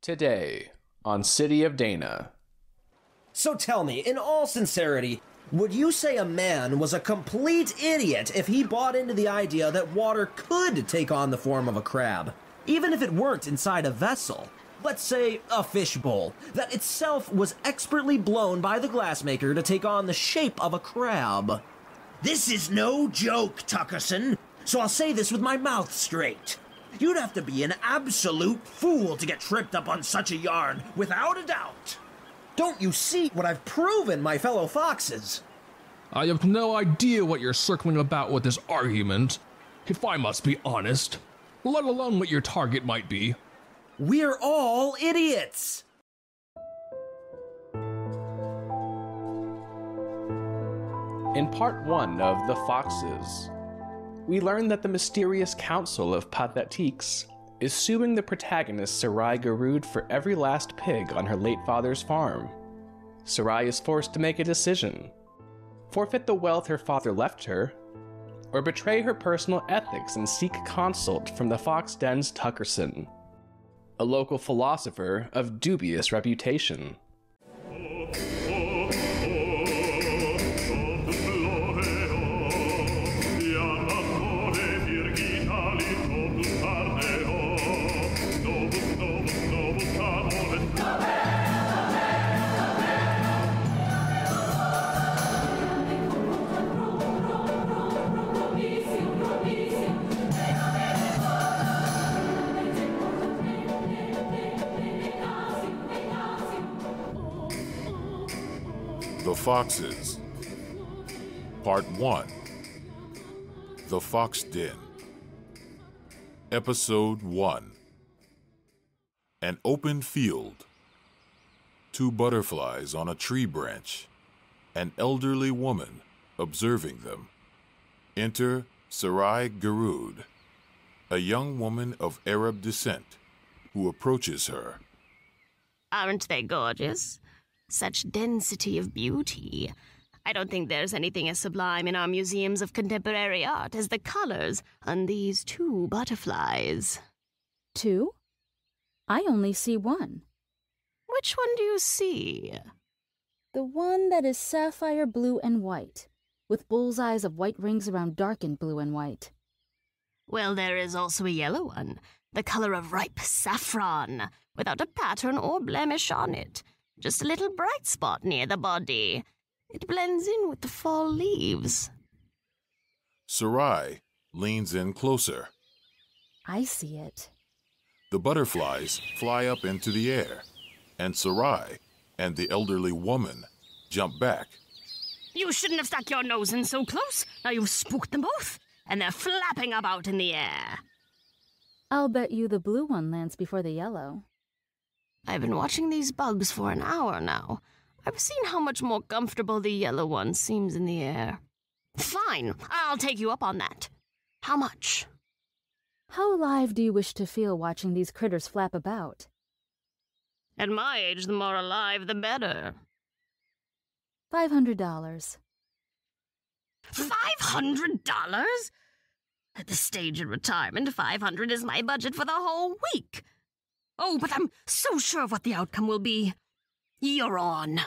Today, on City of Dana. So tell me, in all sincerity, would you say a man was a complete idiot if he bought into the idea that water could take on the form of a crab, even if it weren't inside a vessel? Let's say a fishbowl, that itself was expertly blown by the glassmaker to take on the shape of a crab. This is no joke, Tuckerson, so I'll say this with my mouth straight. You'd have to be an absolute fool to get tripped up on such a yarn, without a doubt. Don't you see what I've proven, my fellow foxes? I have no idea what you're circling about with this argument, if I must be honest, let alone what your target might be. We're all idiots! In part 1 of The Foxes, we learn that the mysterious Council of Pathetiques is suing the protagonist Sarai Gehrood for every last pig on her late father's farm. Sarai is forced to make a decision: forfeit the wealth her father left her, or betray her personal ethics and seek consult from the fox den's Tuckerson, a local philosopher of dubious reputation. The Foxes. Part 1. The Fox Den. Episode 1. An open field. 2 butterflies on a tree branch. An elderly woman observing them. Enter Sarai Gehrood, a young woman of Arab descent, who approaches her. Aren't they gorgeous? Such density of beauty. I don't think there's anything as sublime in our museums of contemporary art as the colors on these 2 butterflies. 2? I only see 1. Which one do you see? The one that is sapphire blue and white, with bullseyes of white rings around darkened blue and white. Well, there is also a yellow one, the color of ripe saffron, without a pattern or blemish on it. Just a little bright spot near the body. It blends in with the fall leaves. Sarai leans in closer. I see it. The butterflies fly up into the air, and Sarai and the elderly woman jump back. You shouldn't have stuck your nose in so close. Now you've spooked them both, and they're flapping about in the air. I'll bet you the blue one lands before the yellow. I've been watching these bugs for an hour now. I've seen how much more comfortable the yellow one seems in the air. Fine, I'll take you up on that. How much? How alive do you wish to feel watching these critters flap about? At my age, the more alive, the better. $500. $500? At this stage in retirement, $500 is my budget for the whole week. Oh, but I'm so sure of what the outcome will be. You're on.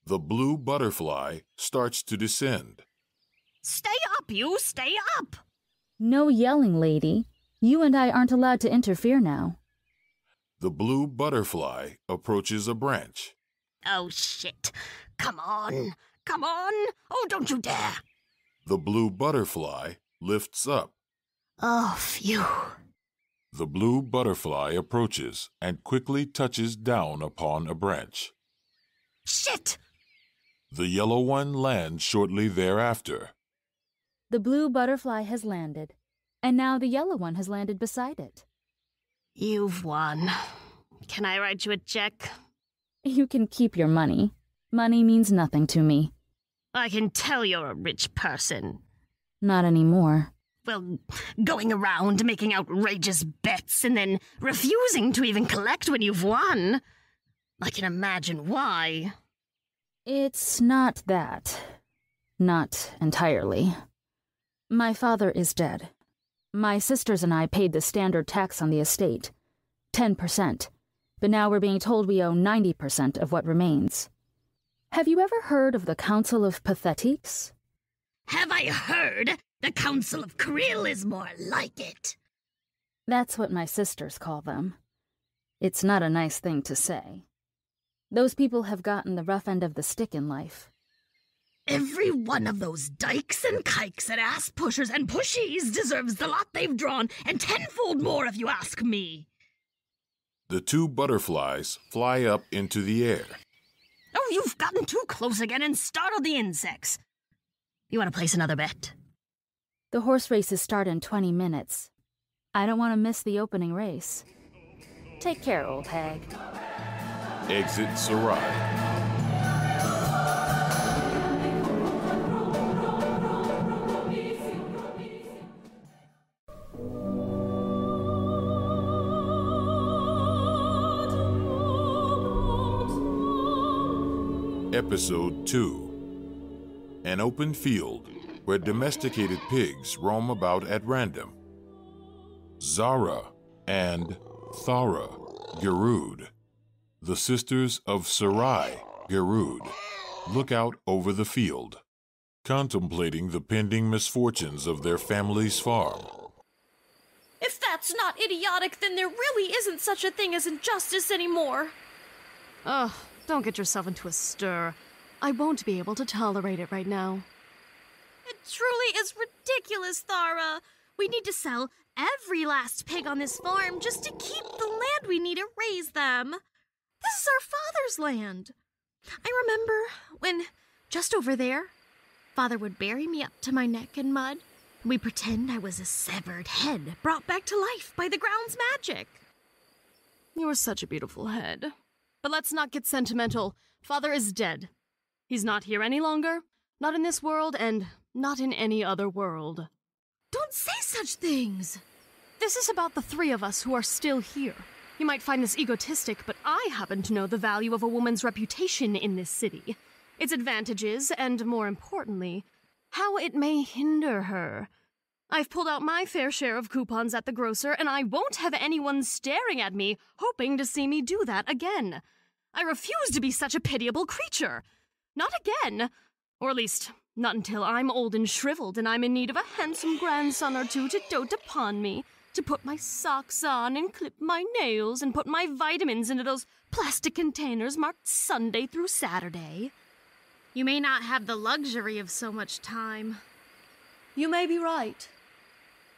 The blue butterfly starts to descend. Stay up, you! Stay up! No yelling, lady. You and I aren't allowed to interfere now. The blue butterfly approaches a branch. Oh, shit. Come on. Come on. Oh, don't you dare. The blue butterfly lifts up. Oh, phew. The blue butterfly approaches and quickly touches down upon a branch. Shit! The yellow one lands shortly thereafter. The blue butterfly has landed, and now the yellow one has landed beside it. You've won. Can I write you a check? You can keep your money. Money means nothing to me. I can tell you're a rich person. Not anymore. Well, going around making outrageous bets and then refusing to even collect when you've won. I can imagine why. It's not that. Not entirely. My father is dead. My sisters and I paid the standard tax on the estate, 10%, but now we're being told we owe 90% of what remains. Have you ever heard of the Council of Pathetiques? Have I heard? The Council of Krill is more like it. That's what my sisters call them. It's not a nice thing to say. Those people have gotten the rough end of the stick in life. Every one of those dykes and kikes and ass-pushers and pushies deserves the lot they've drawn, and tenfold more if you ask me. The two butterflies fly up into the air. Oh, you've gotten too close again and startled the insects. You want to place another bet? The horse races start in 20 minutes. I don't want to miss the opening race. Take care, old hag. Exit Sarai. Episode 2. An open field where domesticated pigs roam about at random. Zara and Sarai Gehrood, the sisters of Sarai Gehrood, look out over the field, contemplating the pending misfortunes of their family's farm. If that's not idiotic, then there really isn't such a thing as injustice anymore. Ugh, don't get yourself into a stir. I won't be able to tolerate it right now. It truly is ridiculous, Thara. We need to sell every last pig on this farm just to keep the land we need to raise them. This is our father's land. I remember when, just over there, Father would bury me up to my neck in mud, and we'd pretend I was a severed head brought back to life by the ground's magic. You are such a beautiful head. But let's not get sentimental. Father is dead. He's not here any longer, not in this world, and not in any other world. Don't say such things. This is about the three of us who are still here. You might find this egotistic, but I happen to know the value of a woman's reputation in this city, its advantages, and more importantly, how it may hinder her. I've pulled out my fair share of coupons at the grocer, and I won't have anyone staring at me, hoping to see me do that again. I refuse to be such a pitiable creature. Not again. Or at least, not until I'm old and shriveled and I'm in need of a handsome grandson or two to dote upon me, to put my socks on and clip my nails and put my vitamins into those plastic containers marked Sunday through Saturday. You may not have the luxury of so much time. You may be right.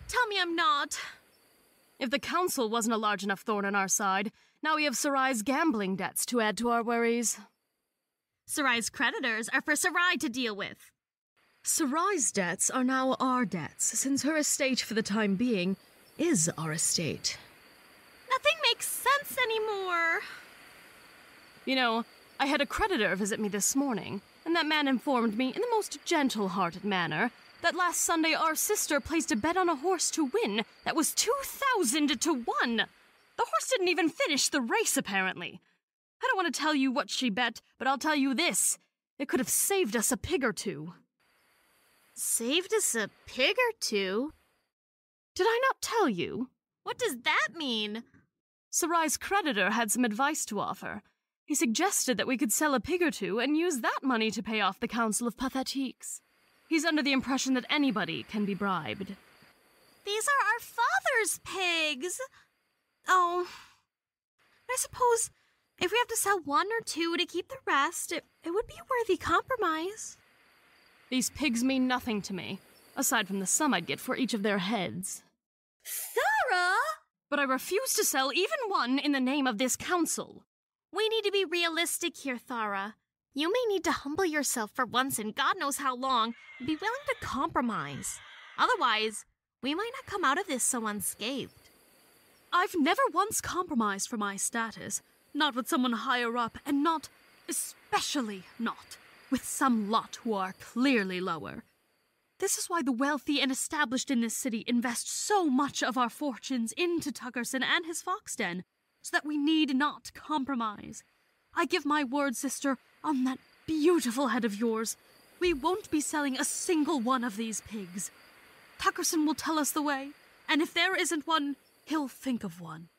Tell me I'm not. If the council wasn't a large enough thorn on our side, now we have Sarai's gambling debts to add to our worries. Sarai's creditors are for Sarai to deal with. Sarai's debts are now our debts, since her estate for the time being is our estate. Nothing makes sense anymore. You know, I had a creditor visit me this morning, and that man informed me in the most gentle-hearted manner that last Sunday our sister placed a bet on a horse to win that was 2,000 to 1. The horse didn't even finish the race, apparently. I don't want to tell you what she bet, but I'll tell you this. It could have saved us a pig or two. Saved us a pig or two? Did I not tell you? What does that mean? Sarai's creditor had some advice to offer. He suggested that we could sell a pig or two and use that money to pay off the Council of Pathetiques. He's under the impression that anybody can be bribed. These are our father's pigs. Oh, I suppose if we have to sell one or two to keep the rest, it would be a worthy compromise. These pigs mean nothing to me, aside from the sum I'd get for each of their heads. Sarah! But I refuse to sell even one in the name of this council. We need to be realistic here, Thara. You may need to humble yourself for once in God knows how long and be willing to compromise. Otherwise, we might not come out of this so unscathed. I've never once compromised for my status, not with someone higher up, and not, especially not, with some lot who are clearly lower. This is why the wealthy and established in this city invest so much of our fortunes into Tuckerson and his fox den, so that we need not compromise. I give my word, sister, on that beautiful head of yours, we won't be selling a single one of these pigs. Tuckerson will tell us the way, and if there isn't one, he'll think of one.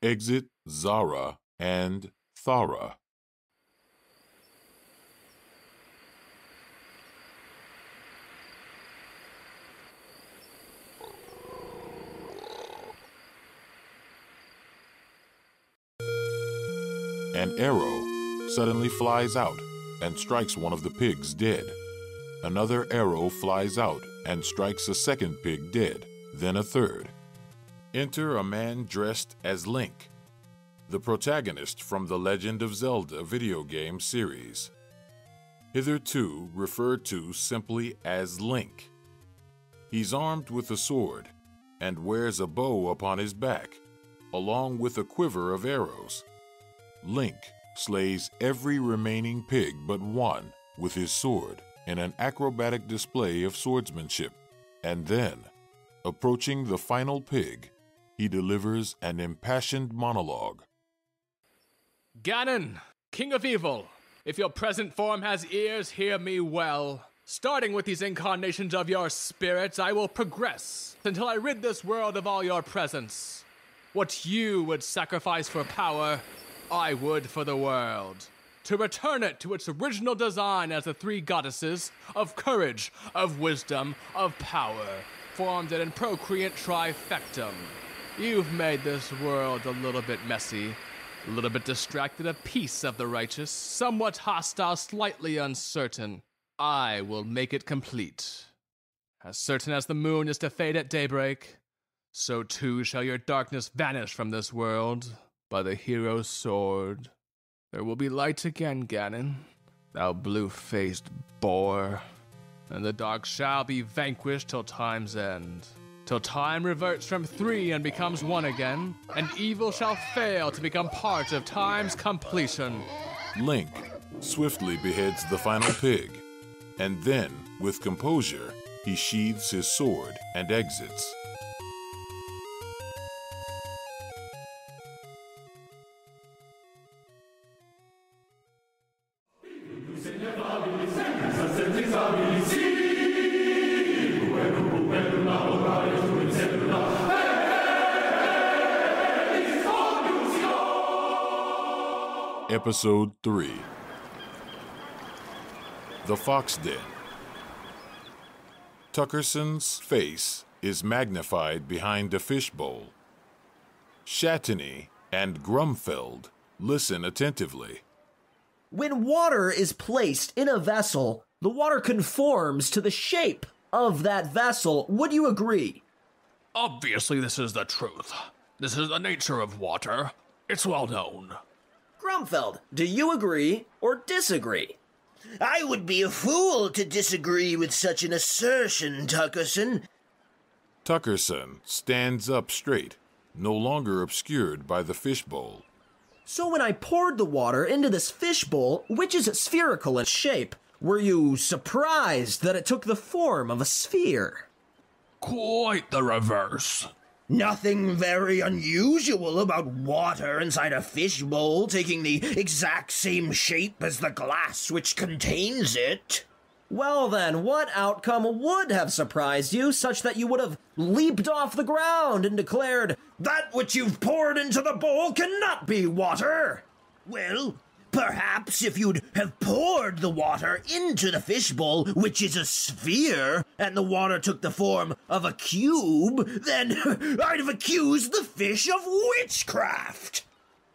Exit Zara, and Thara. An arrow suddenly flies out and strikes one of the pigs dead. Another arrow flies out and strikes a second pig dead, then a third. Enter a man dressed as Link, the protagonist from the Legend of Zelda video game series. Hitherto referred to simply as Link. He's armed with a sword and wears a bow upon his back, along with a quiver of arrows. Link slays every remaining pig but one with his sword in an acrobatic display of swordsmanship, and then, approaching the final pig, he delivers an impassioned monologue. Ganon, King of Evil, if your present form has ears, hear me well. Starting with these incarnations of your spirits, I will progress until I rid this world of all your presence. What you would sacrifice for power, I would for the world. To return it to its original design as the three goddesses of courage, of wisdom, of power, formed it in procreant trifectum. You've made this world a little bit messy, a little bit distracted, a piece of the righteous, somewhat hostile, slightly uncertain. I will make it complete. As certain as the moon is to fade at daybreak, so too shall your darkness vanish from this world by the hero's sword. There will be light again, Ganon, thou blue-faced boar, and the dark shall be vanquished till time's end. Till time reverts from three and becomes one again, and evil shall fail to become part of time's completion. Link swiftly beheads the final pig, and then, with composure, he sheathes his sword and exits. Episode 3. The Fox Den. Tuckerson's face is magnified behind a fishbowl. Chattany and Grumfeld listen attentively. When water is placed in a vessel, the water conforms to the shape of that vessel. Would you agree? Obviously, this is the truth. This is the nature of water. It's well known. Grumfeld, do you agree or disagree? I would be a fool to disagree with such an assertion, Tuckerson. Tuckerson stands up straight, no longer obscured by the fishbowl. So when I poured the water into this fishbowl, which is spherical in shape, were you surprised that it took the form of a sphere? Quite the reverse. Nothing very unusual about water inside a fishbowl taking the exact same shape as the glass which contains it. Well then, what outcome would have surprised you such that you would have leaped off the ground and declared, "That which you've poured into the bowl cannot be water"? Well, perhaps if you'd have poured the water into the fishbowl, which is a sphere, and the water took the form of a cube, then I'd have accused the fish of witchcraft.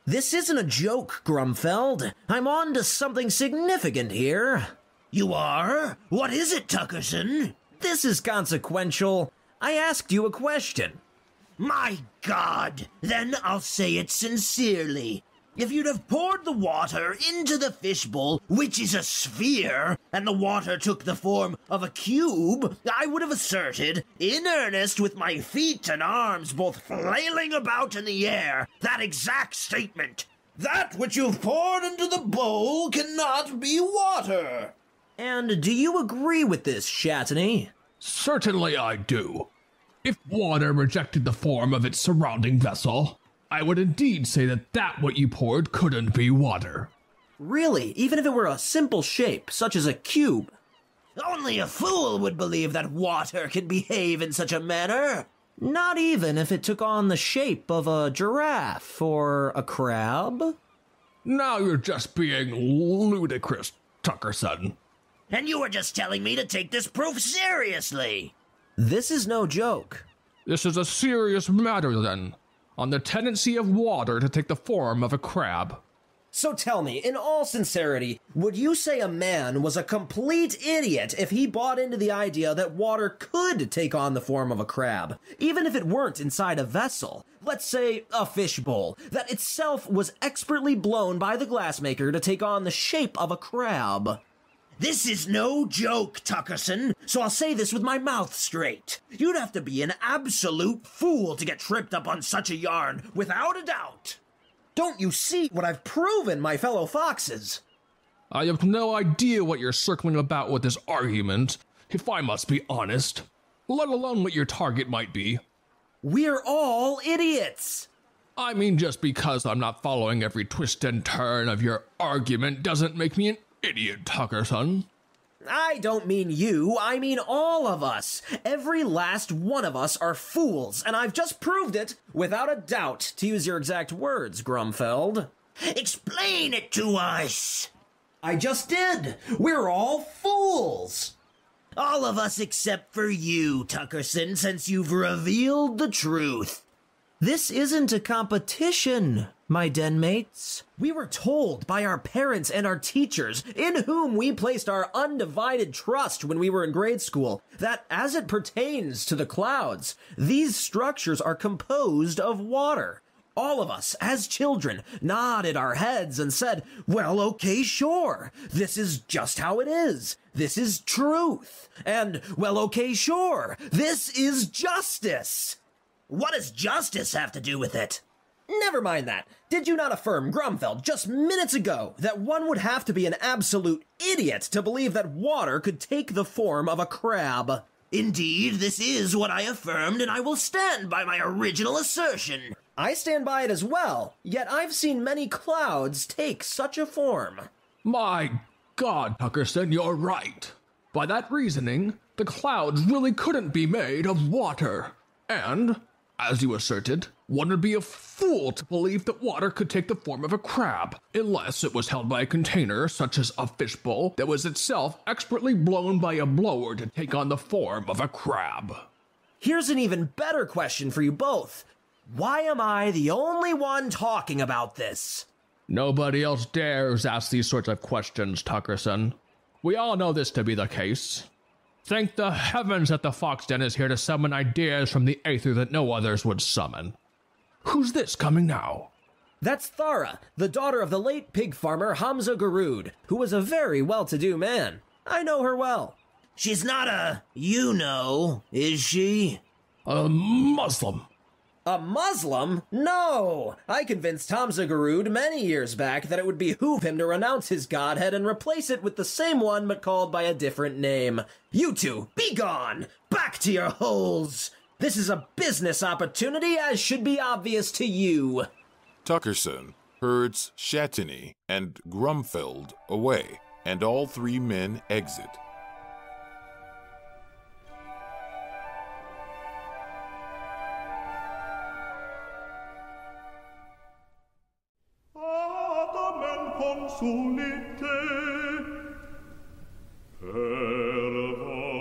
This isn't a joke, Grumfeld. I'm on to something significant here. You are? What is it, Tuckerson? This is consequential. I asked you a question. My God! Then I'll say it sincerely. If you'd have poured the water into the fishbowl, which is a sphere, and the water took the form of a cube, I would have asserted, in earnest with my feet and arms both flailing about in the air, that exact statement. That which you've poured into the bowl cannot be water. And do you agree with this, Chattany? Certainly I do. If water rejected the form of its surrounding vessel, I would indeed say that what you poured couldn't be water. Really? Even if it were a simple shape, such as a cube? Only a fool would believe that water can behave in such a manner. Not even if it took on the shape of a giraffe or a crab? Now you're just being ludicrous, Tuckerson. And you were just telling me to take this proof seriously. This is no joke. This is a serious matter, then, on the tendency of water to take the form of a crab. So tell me, in all sincerity, would you say a man was a complete idiot if he bought into the idea that water could take on the form of a crab, even if it weren't inside a vessel? Let's say a fishbowl, that itself was expertly blown by the glassmaker to take on the shape of a crab. This is no joke, Tuckerson, so I'll say this with my mouth straight. You'd have to be an absolute fool to get tripped up on such a yarn, without a doubt. Don't you see what I've proven, my fellow foxes? I have no idea what you're circling about with this argument, if I must be honest, let alone what your target might be. We're all idiots. I mean, just because I'm not following every twist and turn of your argument doesn't make me an idiot, Tuckerson. I don't mean you, I mean all of us. Every last one of us are fools, and I've just proved it, without a doubt, to use your exact words, Grumfeld. Explain it to us. I just did. We're all fools. All of us except for you, Tuckerson, since you've revealed the truth. This isn't a competition, my den mates. We were told by our parents and our teachers, in whom we placed our undivided trust when we were in grade school, that as it pertains to the clouds, these structures are composed of water. All of us, as children, nodded our heads and said, well, okay, sure. This is just how it is. This is truth. And, well, okay, sure. This is justice. What does justice have to do with it? Never mind that. Did you not affirm, Grumfeld, just minutes ago, that one would have to be an absolute idiot to believe that water could take the form of a crab? Indeed, this is what I affirmed, and I will stand by my original assertion. I stand by it as well, yet I've seen many clouds take such a form. My God, Tuckerson, you're right. By that reasoning, the clouds really couldn't be made of water. And, as you asserted, one would be a fool to believe that water could take the form of a crab, unless it was held by a container such as a fishbowl that was itself expertly blown by a blower to take on the form of a crab. Here's an even better question for you both. Why am I the only one talking about this? Nobody else dares ask these sorts of questions, Tuckerson. We all know this to be the case. Thank the heavens that the Fox Den is here to summon ideas from the aether that no others would summon. Who's this coming now? That's Thara, the daughter of the late pig farmer Hamza Gehrood, who was a very well-to-do man. I know her well. She's not a you-know, is she? A Muslim. A Muslim? No! I convinced Hamza Gehrood many years back that it would behoove him to renounce his godhead and replace it with the same one but called by a different name. You two, be gone! Back to your holes! This is a business opportunity, as should be obvious to you. Tuckerson herds Shatini and Grumfeld away, and all three men exit.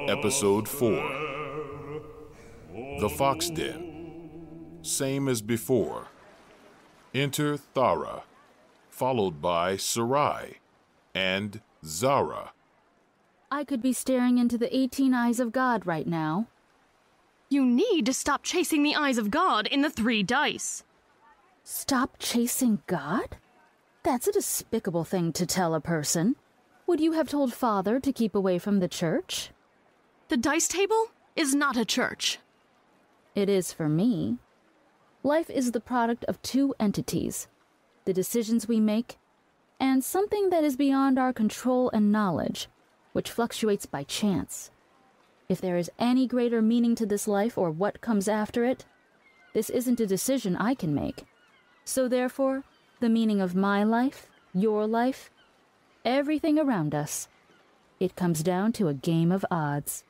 Episode 4. The Fox Den. Same as before. Enter Thara, followed by Sarai and Zara. I could be staring into the 18 eyes of God right now. You need to stop chasing the eyes of God in the 3 dice. Stop chasing God? That's a despicable thing to tell a person. Would you have told Father to keep away from the church? The dice table is not a church. It is for me. Life is the product of 2 entities, the decisions we make, and something that is beyond our control and knowledge, which fluctuates by chance. If there is any greater meaning to this life or what comes after it, this isn't a decision I can make. So therefore, the meaning of my life, your life, everything around us, it comes down to a game of odds.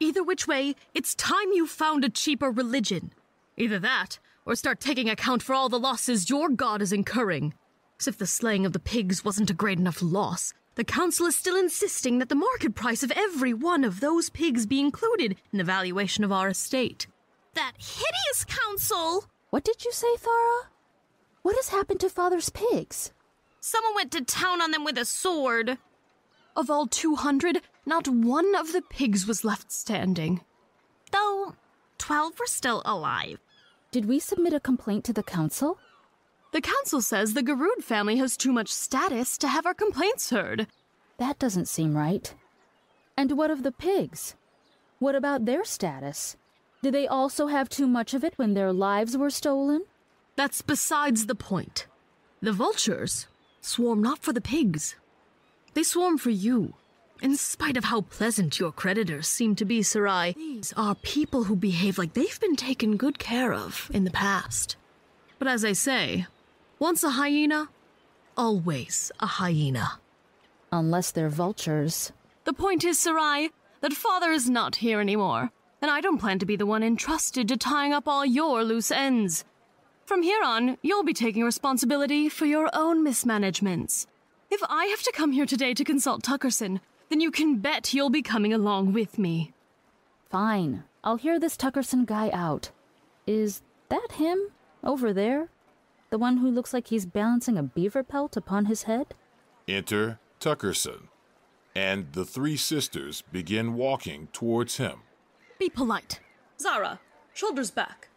Either which way, it's time you found a cheaper religion. Either that, or start taking account for all the losses your god is incurring. As if the slaying of the pigs wasn't a great enough loss, the council is still insisting that the market price of every one of those pigs be included in the valuation of our estate. That hideous council! What did you say, Thara? What has happened to Father's pigs? Someone went to town on them with a sword. Of all 200, not one of the pigs was left standing. Though 12 were still alive. Did we submit a complaint to the council? The council says the Gehrood family has too much status to have our complaints heard. That doesn't seem right. And what of the pigs? What about their status? Did they also have too much of it when their lives were stolen? That's besides the point. The vultures swarm not for the pigs. They swarm for you. In spite of how pleasant your creditors seem to be, Sarai, these are people who behave like they've been taken good care of in the past. But as I say, once a hyena, always a hyena. Unless they're vultures. The point is, Sarai, that Father is not here anymore, and I don't plan to be the one entrusted to tying up all your loose ends. From here on, you'll be taking responsibility for your own mismanagements. If I have to come here today to consult Tuckerson, then you can bet you'll be coming along with me. Fine. I'll hear this Tuckerson guy out. Is that him? Over there? The one who looks like he's balancing a beaver pelt upon his head? Enter Tuckerson, and the three sisters begin walking towards him. Be polite. Zara, shoulders back.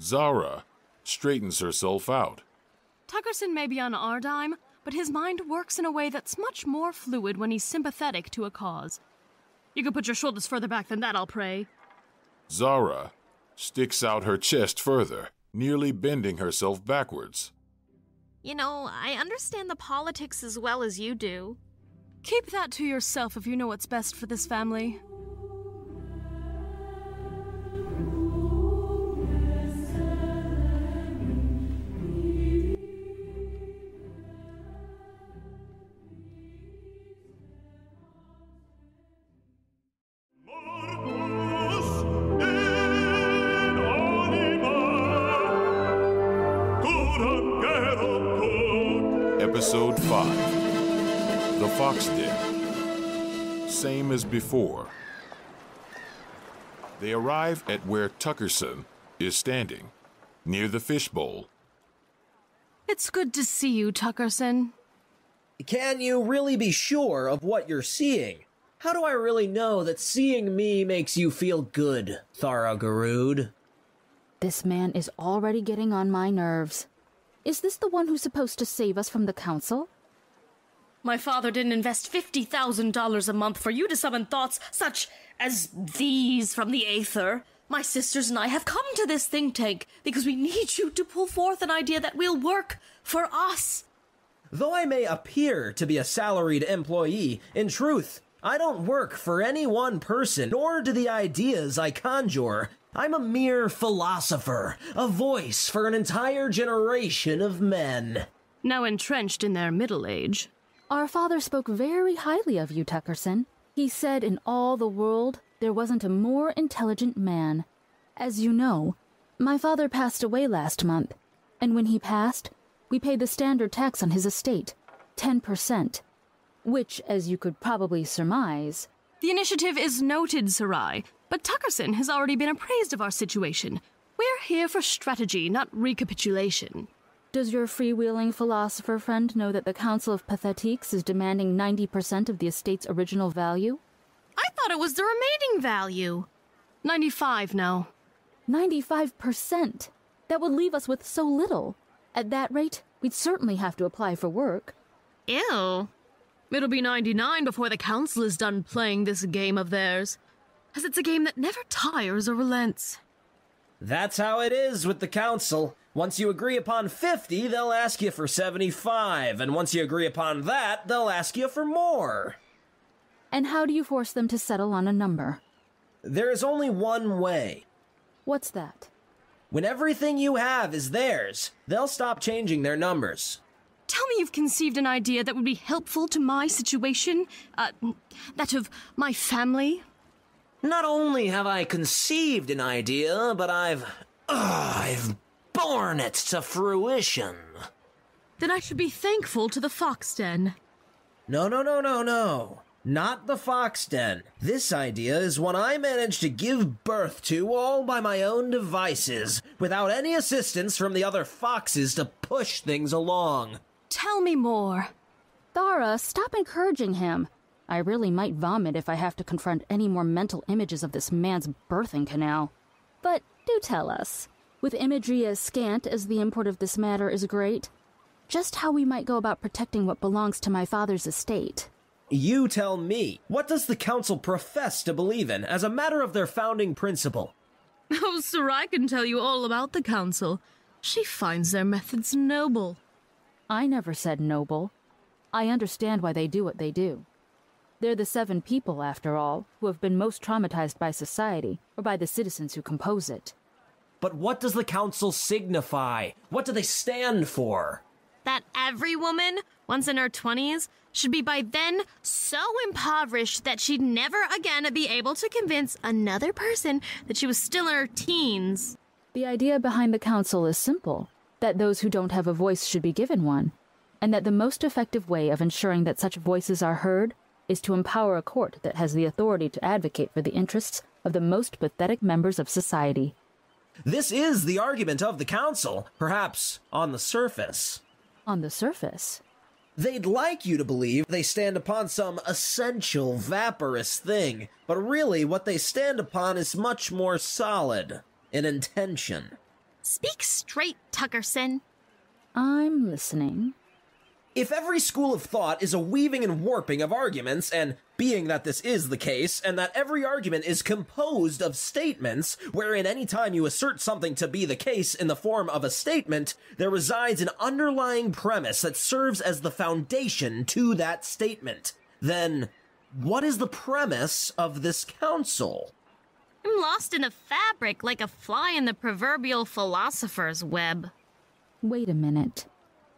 Zara straightens herself out. Tuckerson may be on our dime, but his mind works in a way that's much more fluid when he's sympathetic to a cause. You can put your shoulders further back than that, I'll pray. Zara sticks out her chest further, nearly bending herself backwards. You know, I understand the politics as well as you do. Keep that to yourself if you know what's best for this family. Episode 5. The Fox Den. Same as before. They arrive at where Tuckerson is standing, near the fishbowl. It's good to see you, Tuckerson. Can you really be sure of what you're seeing? How do I really know that seeing me makes you feel good, Sarai Gehrood? This man is already getting on my nerves. Is this the one who's supposed to save us from the council? My father didn't invest $50,000 a month for you to summon thoughts such as these from the aether. My sisters and I have come to this think tank because we need you to pull forth an idea that will work for us. Though I may appear to be a salaried employee, in truth, I don't work for any one person, nor do the ideas I conjure. I'm a mere philosopher, a voice for an entire generation of men. Now entrenched in their middle age. Our father spoke very highly of you, Tuckerson. He said in all the world there wasn't a more intelligent man. As you know, my father passed away last month, and when he passed, we paid the standard tax on his estate, 10%, which, as you could probably surmise... The initiative is noted, Sarai, but Tuckerson has already been appraised of our situation. We're here for strategy, not recapitulation. Does your freewheeling philosopher friend know that the Council of Pathetiques is demanding 90% of the estate's original value? I thought it was the remaining value. 95 now. 95%? That would leave us with so little. At that rate, we'd certainly have to apply for work. Ew. It'll be 99 before the council is done playing this game of theirs, as it's a game that never tires or relents. That's how it is with the council. Once you agree upon 50, they'll ask you for 75, and once you agree upon that, they'll ask you for more. And how do you force them to settle on a number? There is only one way. What's that? When everything you have is theirs, they'll stop changing their numbers. Tell me you've conceived an idea that would be helpful to my situation, that of my family. Not only have I conceived an idea, but I've borne it to fruition. Then I should be thankful to the Fox Den. No. Not the Fox Den. This idea is one I managed to give birth to all by my own devices, without any assistance from the other foxes to push things along. Tell me more. Thara, stop encouraging him. I really might vomit if I have to confront any more mental images of this man's birthing canal. But do tell us, with imagery as scant as the import of this matter is great, just how we might go about protecting what belongs to my father's estate. You tell me. What does the Council profess to believe in as a matter of their founding principle? Oh, Sarai can tell you all about the Council. She finds their methods noble. I never said noble. I understand why they do what they do. They're the 7 people, after all, who have been most traumatized by society, or by the citizens who compose it. But what does the Council signify? What do they stand for? That every woman, once in her 20s, should be by then so impoverished that she'd never again be able to convince another person that she was still in her teens. The idea behind the Council is simple, that those who don't have a voice should be given one, and that the most effective way of ensuring that such voices are heard is to empower a court that has the authority to advocate for the interests of the most pathetic members of society. This is the argument of the Council, perhaps on the surface. On the surface? They'd like you to believe they stand upon some essential, vaporous thing, but really what they stand upon is much more solid, in intention. Speak straight, Tuckerson. I'm listening. If every school of thought is a weaving and warping of arguments, and being that this is the case, and that every argument is composed of statements, wherein any time you assert something to be the case in the form of a statement, there resides an underlying premise that serves as the foundation to that statement, then what is the premise of this council? I'm lost in a fabric like a fly in the proverbial philosopher's web. Wait a minute.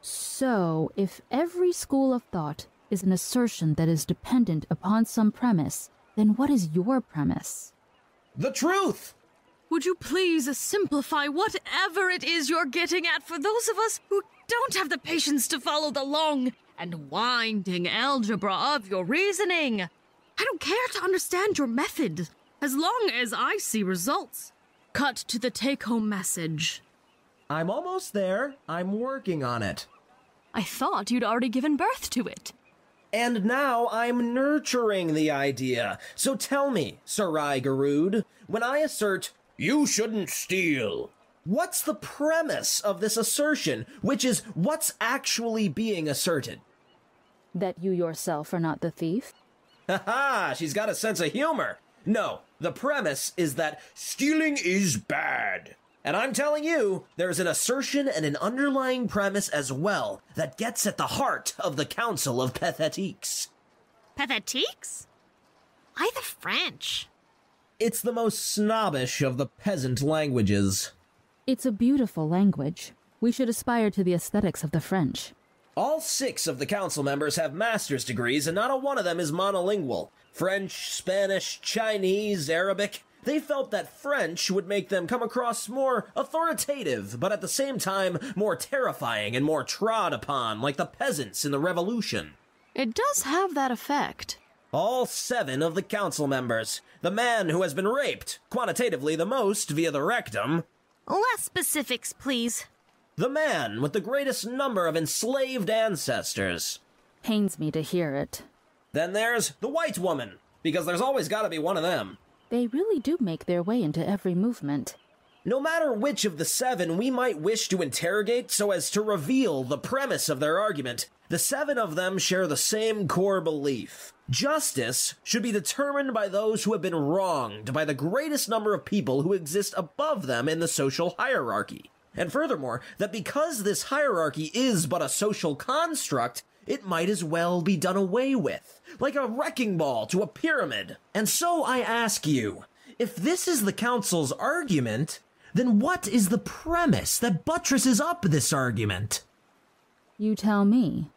So, if every school of thought is an assertion that is dependent upon some premise, then what is your premise? The truth! Would you please simplify whatever it is you're getting at for those of us who don't have the patience to follow the long and winding algebra of your reasoning? I don't care to understand your method, as long as I see results. Cut to the take-home message. I'm almost there. I'm working on it. I thought you'd already given birth to it. And now I'm nurturing the idea. So tell me, Sarai Gehrood, when I assert, you shouldn't steal, what's the premise of this assertion, which is what's actually being asserted? That you yourself are not the thief? Ha-ha, she's got a sense of humor. No, the premise is that stealing is bad. And I'm telling you, there's an assertion and an underlying premise as well that gets at the heart of the Council of Pathetiques. Pathetiques? Why the French? It's the most snobbish of the peasant languages. It's a beautiful language. We should aspire to the aesthetics of the French. All 6 of the council members have master's degrees, and not a one of them is monolingual. French, Spanish, Chinese, Arabic. They felt that French would make them come across more authoritative, but at the same time more terrifying and more trod upon, like the peasants in the Revolution. It does have that effect. All 7 of the council members. The man who has been raped, quantitatively the most via the rectum. Less specifics, please. The man with the greatest number of enslaved ancestors. Pains me to hear it. Then there's the white woman, because there's always got to be one of them. They really do make their way into every movement. No matter which of the 7 we might wish to interrogate so as to reveal the premise of their argument, the 7 of them share the same core belief. Justice should be determined by those who have been wronged by the greatest number of people who exist above them in the social hierarchy. And furthermore, that because this hierarchy is but a social construct, it might as well be done away with, like a wrecking ball to a pyramid. And so I ask you, if this is the council's argument, then what is the premise that buttresses up this argument? You tell me.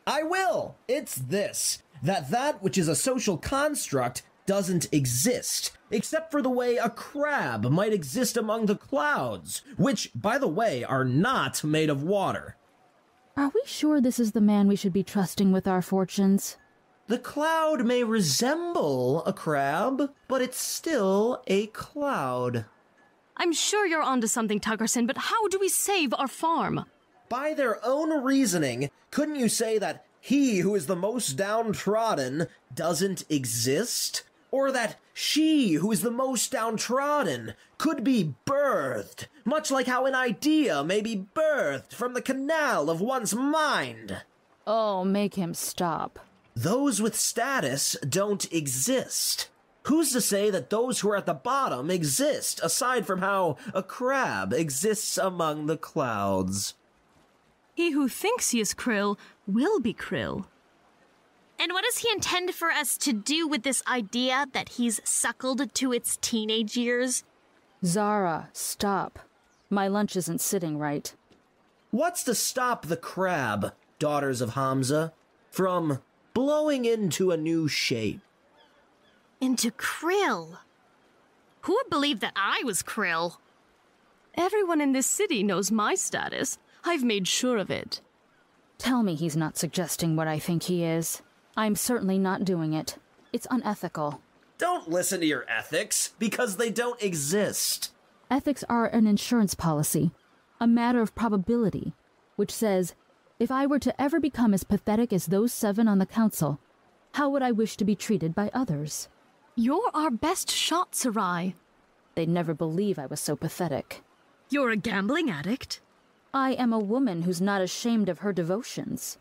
I will. It's this, that which is a social construct doesn't exist, except for the way a crab might exist among the clouds, which, by the way, are not made of water. Are we sure this is the man we should be trusting with our fortunes? The cloud may resemble a crab, but it's still a cloud. I'm sure you're onto something, Tuckerson, but how do we save our farm? By their own reasoning, couldn't you say that he who is the most downtrodden doesn't exist? Or that she who is the most downtrodden could be birthed, much like how an idea may be birthed from the canal of one's mind? Oh, make him stop. Those with status don't exist. Who's to say that those who are at the bottom exist, aside from how a crab exists among the clouds? He who thinks he is Krill will be Krill. And what does he intend for us to do with this idea that he's suckled to its teenage years? Zara, stop. My lunch isn't sitting right. What's to stop the crab, daughters of Hamza, from blowing into a new shape? Into Krill. Who would believe that I was Krill? Everyone in this city knows my status. I've made sure of it. Tell me he's not suggesting what I think he is. I'm certainly not doing it. It's unethical. Don't listen to your ethics, because they don't exist. Ethics are an insurance policy, a matter of probability, which says, if I were to ever become as pathetic as those 7 on the council, how would I wish to be treated by others? You're our best shot, Sarai. They'd never believe I was so pathetic. You're a gambling addict. I am a woman who's not ashamed of her devotions.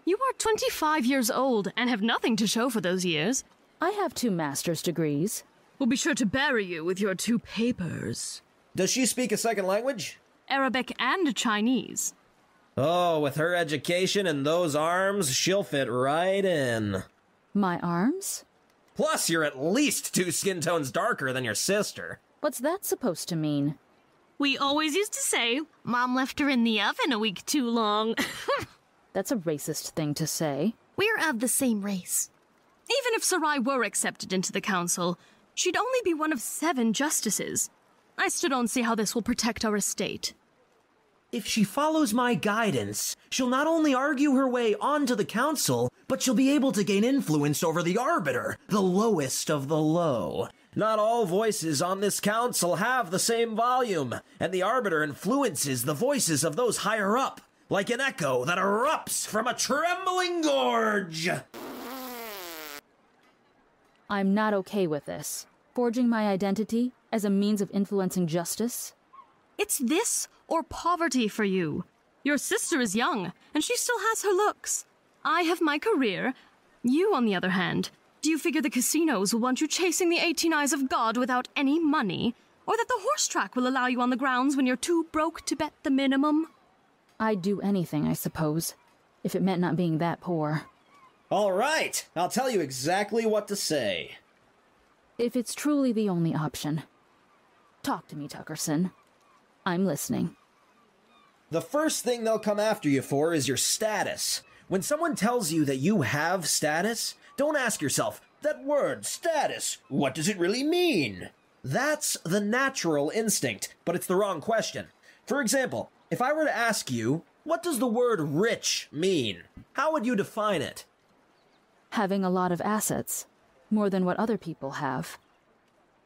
You are 25 years old and have nothing to show for those years. I have 2 master's degrees. We'll be sure to bury you with your 2 papers. Does she speak a second language? Arabic and Chinese. Oh, with her education and those arms, she'll fit right in. My arms? Plus, you're at least 2 skin tones darker than your sister. What's that supposed to mean? We always used to say, Mom left her in the oven a week too long. That's a racist thing to say. We're of the same race. Even if Sarai were accepted into the council, she'd only be one of 7 justices. I still don't see how this will protect our estate. If she follows my guidance, she'll not only argue her way onto the council, but she'll be able to gain influence over the arbiter, the lowest of the low. Not all voices on this council have the same volume, and the arbiter influences the voices of those higher up, like an echo that erupts from a trembling gorge. I'm not okay with this. Forging my identity as a means of influencing justice? It's this or poverty for you. Your sister is young, and she still has her looks. I have my career. You, on the other hand, do you figure the casinos will want you chasing the 18 eyes of God without any money? Or that the horse track will allow you on the grounds when you're too broke to bet the minimum? I'd do anything, I suppose, if it meant not being that poor. All right, I'll tell you exactly what to say. If it's truly the only option. Talk to me, Tuckerson. I'm listening. The first thing they'll come after you for is your status. When someone tells you that you have status, don't ask yourself, that word, status, what does it really mean? That's the natural instinct, but it's the wrong question. For example, if I were to ask you, what does the word rich mean? How would you define it? Having a lot of assets. More than what other people have.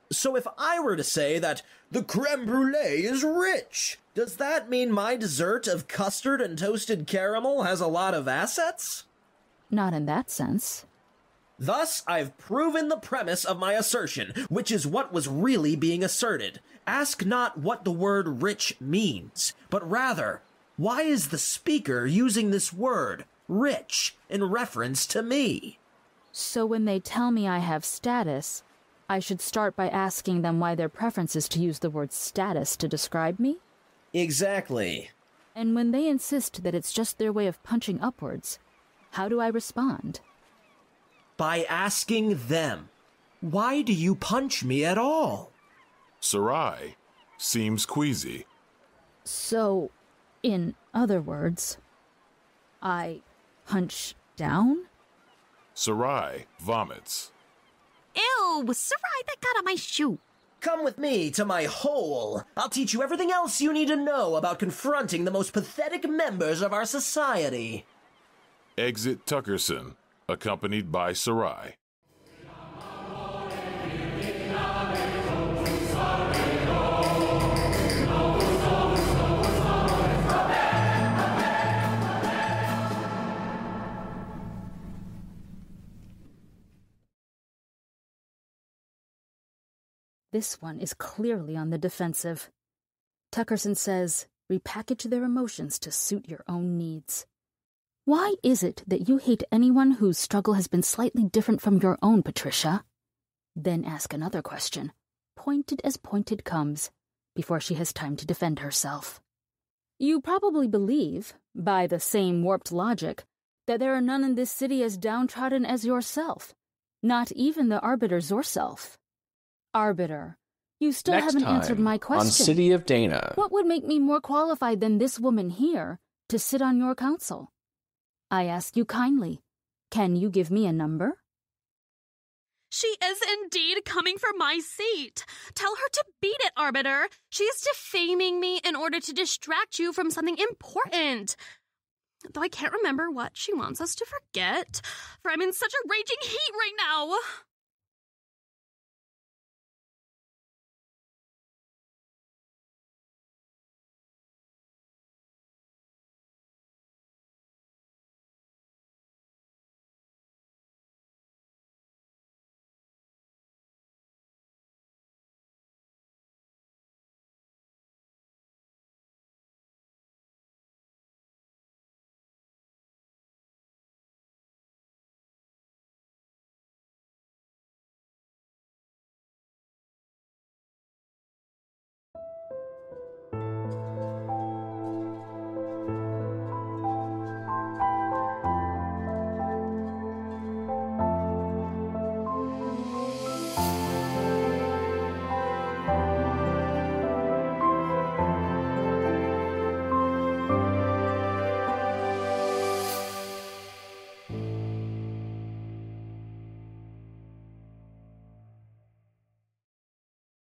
So if I were to say that the creme brulee is rich, does that mean my dessert of custard and toasted caramel has a lot of assets? Not in that sense. Thus, I've proven the premise of my assertion, which is what was really being asserted. Ask not what the word rich means, but rather, why is the speaker using this word, rich, in reference to me? So when they tell me I have status, I should start by asking them why their preference is to use the word status to describe me? Exactly. And when they insist that it's just their way of punching upwards, how do I respond? By asking them, why do you punch me at all? Sarai seems queasy. So, in other words, I punch down? Sarai vomits. Ew, Sarai, that got on my shoe. Come with me to my hole. I'll teach you everything else you need to know about confronting the most pathetic members of our society. Exit Tuckerson, accompanied by Sarai. This one is clearly on the defensive. Tuckerson says, repackage their emotions to suit your own needs. Why is it that you hate anyone whose struggle has been slightly different from your own, Patricia? Then ask another question, pointed as pointed comes, before she has time to defend herself. You probably believe, by the same warped logic, that there are none in this city as downtrodden as yourself, not even the Arbiter Zorself. Arbiter, you still haven't answered my question. On City of Dana. What would make me more qualified than this woman here to sit on your council? I ask you kindly, can you give me a number? She is indeed coming for my seat. Tell her to beat it, Arbiter. She is defaming me in order to distract you from something important. Though I can't remember what she wants us to forget, for I'm in such a raging heat right now.